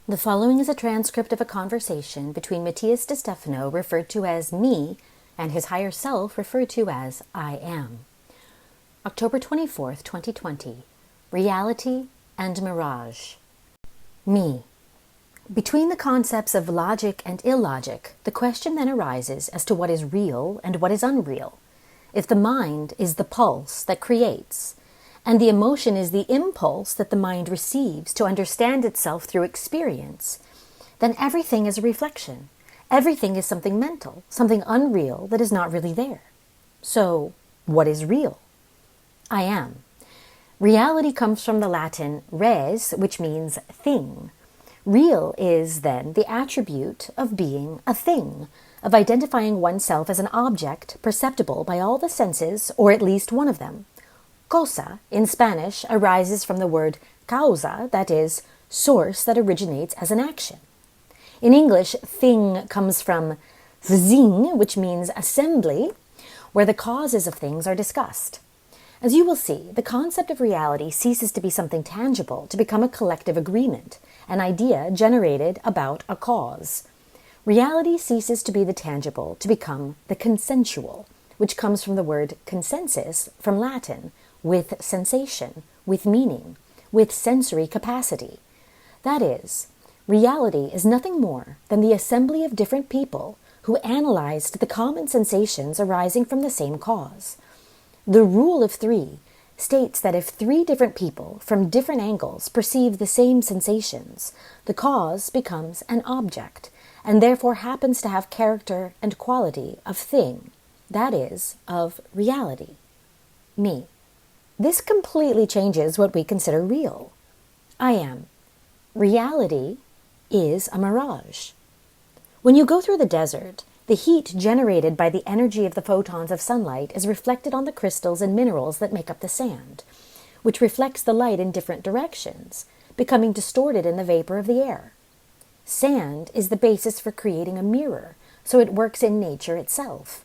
The following is a transcript of a conversation between Matías De Stefano, referred to as me, and his higher self, referred to as I am. October 24th, 2020. Reality and Mirage. Me. Between the concepts of logic and illogic, the question then arises as to what is real and what is unreal. If the mind is the pulse that creates, and the emotion is the impulse that the mind receives to understand itself through experience, then everything is a reflection. Everything is something mental, something unreal that is not really there. So, what is real? I am. Reality comes from the Latin res, which means thing. Real is, then, the attribute of being a thing, of identifying oneself as an object perceptible by all the senses, or at least one of them. Cosa, in Spanish, arises from the word causa, that is, source that originates as an action. In English, thing comes from vzing, which means assembly, where the causes of things are discussed. As you will see, the concept of reality ceases to be something tangible to become a collective agreement, an idea generated about a cause. Reality ceases to be the tangible to become the consensual, which comes from the word consensus from Latin, with sensation, with meaning, with sensory capacity. That is, reality is nothing more than the assembly of different people who analyzed the common sensations arising from the same cause. The rule of three states that if three different people from different angles perceive the same sensations, the cause becomes an object, and therefore happens to have character and quality of thing, that is, of reality. Me. This completely changes what we consider real. I am. Reality is a mirage. When you go through the desert, the heat generated by the energy of the photons of sunlight is reflected on the crystals and minerals that make up the sand, which reflects the light in different directions, becoming distorted in the vapor of the air. Sand is the basis for creating a mirror, so it works in nature itself.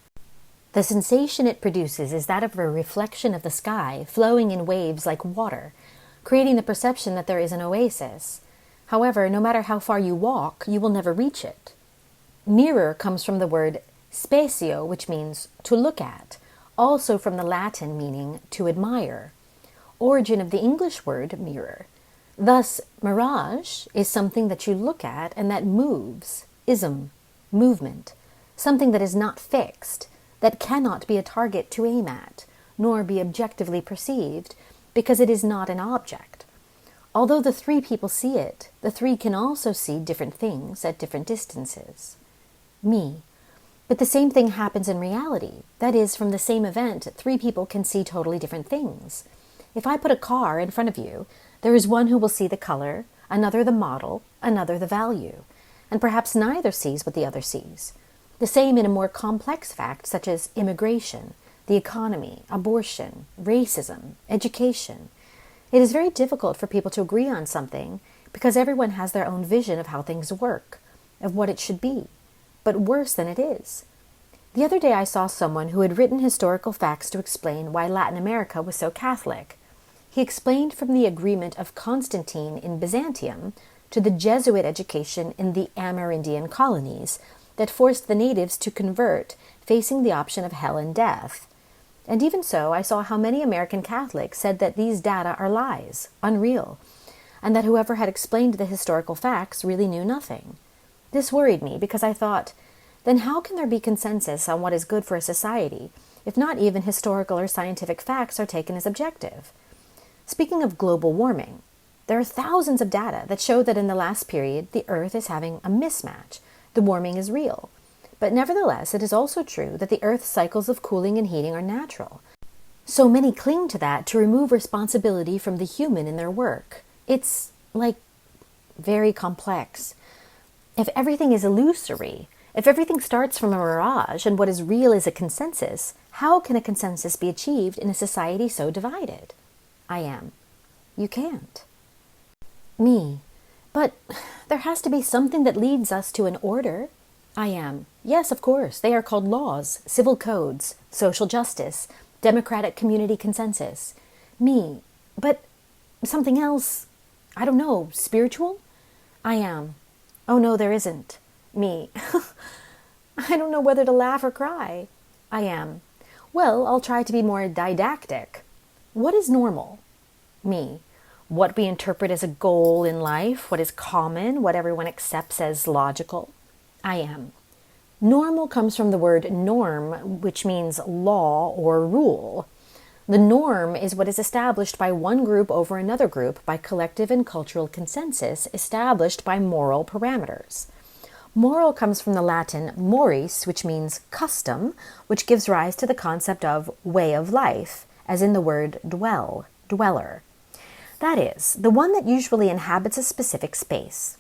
The sensation it produces is that of a reflection of the sky flowing in waves like water, creating the perception that there is an oasis. However, no matter how far you walk, you will never reach it. Mirror comes from the word specchio, which means to look at, also from the Latin meaning to admire, origin of the English word mirror. Thus, mirage is something that you look at and that moves, ism, movement, something that is not fixed, that cannot be a target to aim at, nor be objectively perceived, because it is not an object. Although the three people see it, the three can also see different things at different distances. Me. But the same thing happens in reality. That is, from the same event, three people can see totally different things. If I put a car in front of you, there is one who will see the color, another the model, another the value, and perhaps neither sees what the other sees. The same in a more complex fact such as immigration, the economy, abortion, racism, education. It is very difficult for people to agree on something because everyone has their own vision of how things work, of what it should be, but worse than it is. The other day I saw someone who had written historical facts to explain why Latin America was so Catholic. He explained from the agreement of Constantine in Byzantium to the Jesuit education in the Amerindian colonies that forced the natives to convert, facing the option of hell and death. And even so, I saw how many American Catholics said that these data are lies, unreal, and that whoever had explained the historical facts really knew nothing. This worried me because I thought, then how can there be consensus on what is good for a society if not even historical or scientific facts are taken as objective? Speaking of global warming, there are thousands of data that show that in the last period the Earth is having a mismatch. The warming is real. But nevertheless, it is also true that the Earth's cycles of cooling and heating are natural. So many cling to that to remove responsibility from the human in their work. It's, very complex. If everything is illusory, if everything starts from a mirage and what is real is a consensus, how can a consensus be achieved in a society so divided? I am. You can't. Me. But there has to be something that leads us to an order. I am. Yes, of course. They are called laws, civil codes, social justice, democratic community consensus. Me. But something else, I don't know, spiritual? I am. Oh no, there isn't. Me. I don't know whether to laugh or cry. I am. Well, I'll try to be more didactic. What is normal? Me. What we interpret as a goal in life, what is common, what everyone accepts as logical. I am. Normal comes from the word norm, which means law or rule. The norm is what is established by one group over another group by collective and cultural consensus established by moral parameters. Moral comes from the Latin moris, which means custom, which gives rise to the concept of way of life, as in the word dwell, dweller. That is, the one that usually inhabits a specific space.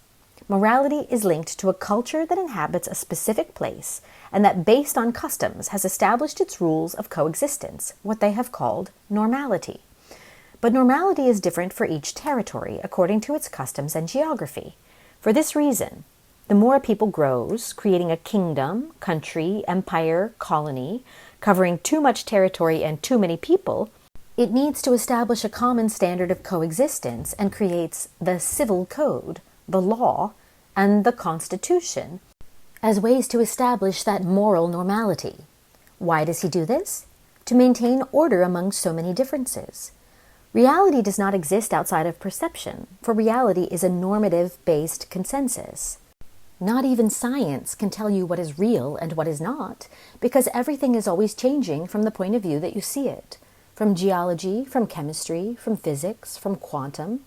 Morality is linked to a culture that inhabits a specific place and that, based on customs, has established its rules of coexistence, what they have called normality. But normality is different for each territory according to its customs and geography. For this reason, the more a people grows, creating a kingdom, country, empire, colony, covering too much territory and too many people, it needs to establish a common standard of coexistence and creates the civil code, the law, and the Constitution as ways to establish that moral normality. Why does he do this? To maintain order among so many differences. Reality does not exist outside of perception, for reality is a normative-based consensus. Not even science can tell you what is real and what is not, because everything is always changing from the point of view that you see it. From geology, from chemistry, from physics, from quantum,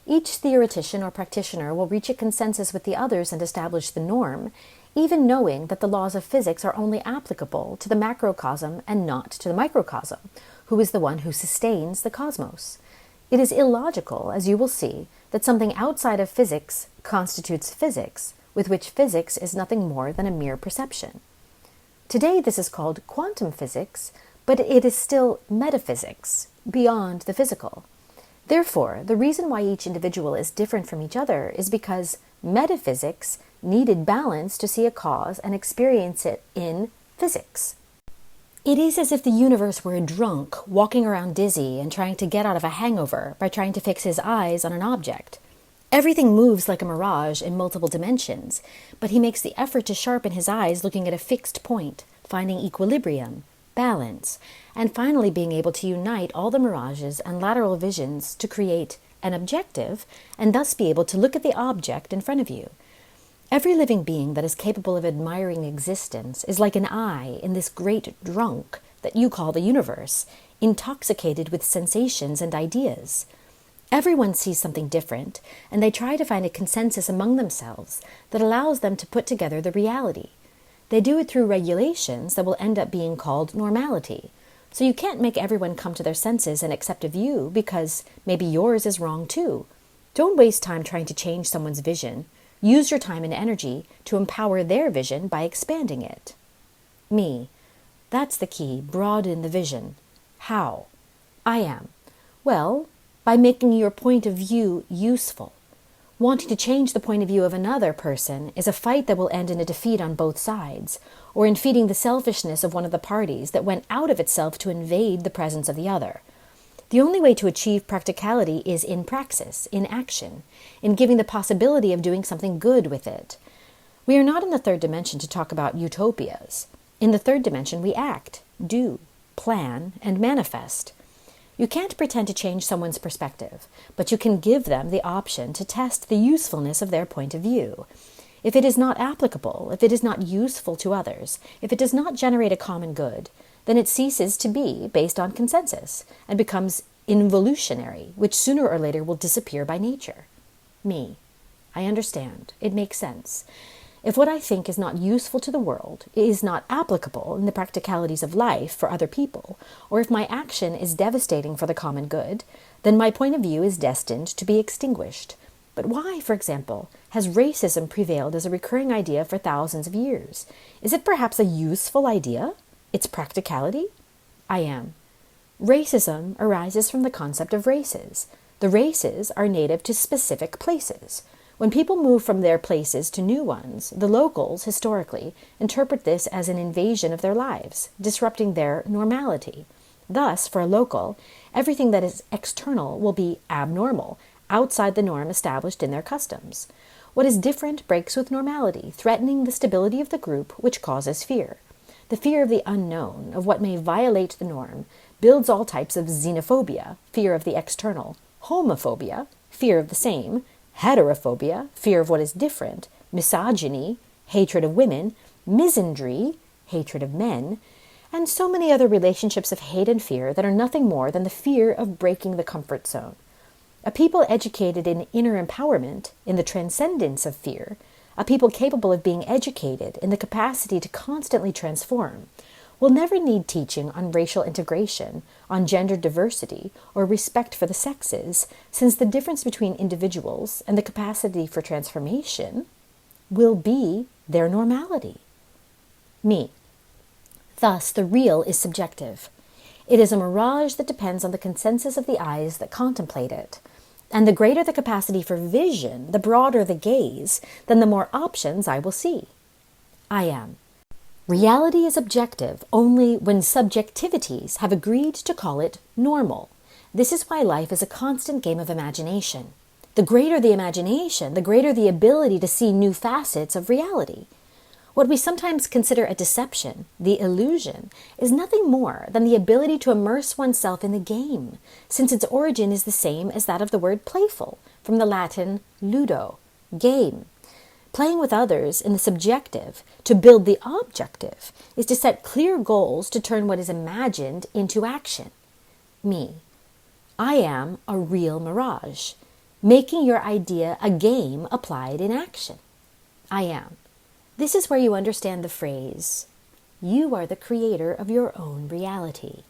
each theoretician or practitioner will reach a consensus with the others and establish the norm, even knowing that the laws of physics are only applicable to the macrocosm and not to the microcosm, who is the one who sustains the cosmos. It is illogical, as you will see, that something outside of physics constitutes physics, with which physics is nothing more than a mere perception. Today this is called quantum physics, but it is still metaphysics, beyond the physical. Therefore, the reason why each individual is different from each other is because metaphysics needed balance to see a cause and experience it in physics. It is as if the universe were a drunk, walking around dizzy and trying to get out of a hangover by trying to fix his eyes on an object. Everything moves like a mirage in multiple dimensions, but he makes the effort to sharpen his eyes looking at a fixed point, finding equilibrium, balance, and finally being able to unite all the mirages and lateral visions to create an objective and thus be able to look at the object in front of you. Every living being that is capable of admiring existence is like an eye in this great drunk that you call the universe, intoxicated with sensations and ideas. Everyone sees something different, and they try to find a consensus among themselves that allows them to put together the reality. They do it through regulations that will end up being called normality. So you can't make everyone come to their senses and accept a view because maybe yours is wrong too. Don't waste time trying to change someone's vision. Use your time and energy to empower their vision by expanding it. Me. That's the key. Broaden the vision. How? I am. Well, by making your point of view useful. Wanting to change the point of view of another person is a fight that will end in a defeat on both sides, or in feeding the selfishness of one of the parties that went out of itself to invade the presence of the other. The only way to achieve practicality is in praxis, in action, in giving the possibility of doing something good with it. We are not in the third dimension to talk about utopias. In the third dimension we act, do, plan, and manifest. You can't pretend to change someone's perspective, but you can give them the option to test the usefulness of their point of view. If it is not applicable, if it is not useful to others, if it does not generate a common good, then it ceases to be based on consensus and becomes involutionary, which sooner or later will disappear by nature. Me. I understand. It makes sense. If what I think is not useful to the world, is not applicable in the practicalities of life for other people, or if my action is devastating for the common good, then my point of view is destined to be extinguished. But why, for example, has racism prevailed as a recurring idea for thousands of years? Is it perhaps a useful idea? Its practicality? I am. Racism arises from the concept of races. The races are native to specific places. When people move from their places to new ones, the locals, historically, interpret this as an invasion of their lives, disrupting their normality. Thus, for a local, everything that is external will be abnormal, outside the norm established in their customs. What is different breaks with normality, threatening the stability of the group, which causes fear. The fear of the unknown, of what may violate the norm, builds all types of xenophobia, fear of the external, homophobia, fear of the same, heterophobia, fear of what is different, misogyny, hatred of women, misandry, hatred of men, and so many other relationships of hate and fear that are nothing more than the fear of breaking the comfort zone. A people educated in inner empowerment, in the transcendence of fear, a people capable of being educated in the capacity to constantly transform, will never need teaching on racial integration, on gender diversity, or respect for the sexes, since the difference between individuals and the capacity for transformation will be their normality. Me. Thus, the real is subjective. It is a mirage that depends on the consensus of the eyes that contemplate it. And the greater the capacity for vision, the broader the gaze, then the more options I will see. I am. Reality is objective only when subjectivities have agreed to call it normal. This is why life is a constant game of imagination. The greater the imagination, the greater the ability to see new facets of reality. What we sometimes consider a deception, the illusion, is nothing more than the ability to immerse oneself in the game, since its origin is the same as that of the word playful, from the Latin ludo, game. Playing with others in the subjective to build the objective is to set clear goals to turn what is imagined into action. Me. I am a real mirage, making your idea a game applied in action. I am. This is where you understand the phrase, you are the creator of your own reality.